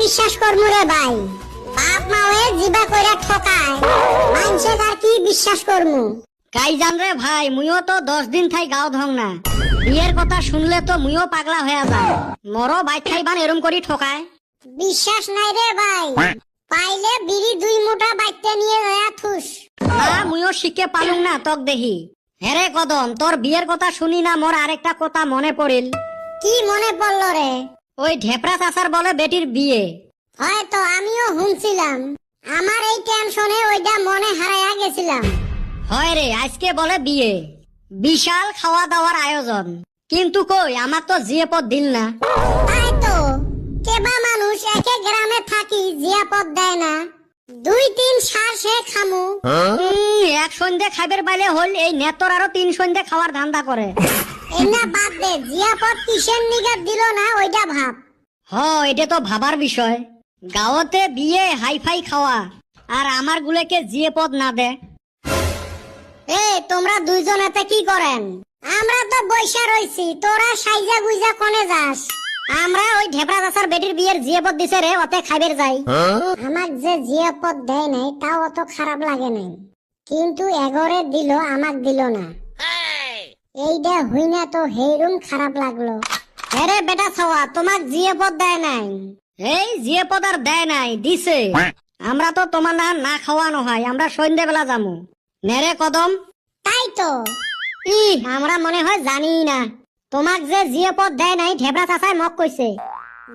বিশ্বাস করমু রে ভাই? বাপ মা হয়ে জিবা কইরা ঠকায়, মানুষে আর কি বিশ্বাস করমু? কাই জান রে ভাই, মুইও তো 10 দিন থাই গাও ধং না। বিয়ের কথা শুনলে তো মুইও পাগলা হয়ে যায়। মরো বাইক খাইবান এরম করি ঠকায়। বিশ্বাস নাই রে ভাই? পাইলে বিড়ি 2 মুঠা বাইতে নিয়ে যায় থুস। না মুইও শিখে পালুম না তক দেখি। হেরে কদম, তোর বিয়ের কথা শুনি না মোর আরেকটা কথা মনে পড়িল। কি মনে পড়লো রে? ওই ঢেপরা চাচার বলে বেটির বিয়ে। হয়তো আমিও শুনছিলাম, আমার এই টেনশনে ওইটা মনে হারাইয়া গেছিলাম। হয় রে, আজকে বলে বিয়ে, বিশাল খাওয়া দাওয়ার আয়োজন। কিন্তু কই আমার তো জিয়ে পদ দিল না। তাই তো, কেবা মানুষ একে গ্রামে থাকি জিয়াপদ দেয় না। 2-3 সার সে খামু। এক সন্ধ্যে খাইবার বাইলে হল এই নেতর আরো 3 সন্ধ্যে খাওয়ার ধান্দা করে। এনা বাদ দে, জিয়াপদ কিসের নিগা দিল না ওইটা ভাব। এটা তো ভাবার বিষয়। গাঁৱতে বিয়ে হাইফাই খাওয়া, আর আমার গুলেকে জিয়ে পদ না দে। এ তোমরা দুইজন এতে কি করেন? আমরা তো বৈশা রইছি, তোরা সাইজা গুইজা কোনে যাস? আমরা ওই ঢেপরা চাচার বেটির বিয়ের জিয়ে পদ দিছে রে, ওতে খাইবার যাই। আমাক যে জিয়াপদ দেয় নাই তাও অত খারাপ লাগে নাই, কিন্তু এগরে দিল আমাক দিল না। এইটা হই না তো হেইরুম খারাপ লাগলো। আরে বেটা ছাওয়া, তোমাক জিয়ে পদ দেয় নাই? এই জিয়ে পদ আর দেয় নাই, দিছে। আমরা তো তোমার না খাওয়ানো হয়, আমরা সন্ধ্যেবেলা যামু। নেরে কদম? তাই তো। আমরা মনে হয় জানি না। তোমাক যে জিয়ে পদ দেয় নাই ঢেপরা চাচায় মক কইছে।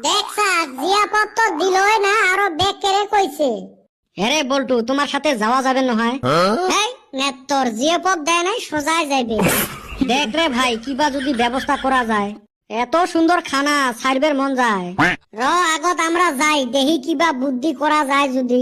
দেখছা, জিয়াপদ তো দিলই না, আরো বেগ কেড়ে কইছে। হেরে বল্টু, তোমার সাথে যাওয়া যাবে নহয়? এই নেত্তর জিয়ে পদ দেয় নাই, সোজাই যাইবে। দেখ রে ভাই, কিবা যদি ব্যবস্থা করা যায়। এত সুন্দর খানা ছাড়বের মন যায়। র আগত আমরা যাই, দেখি কিবা বুদ্ধি করা যায় যদি।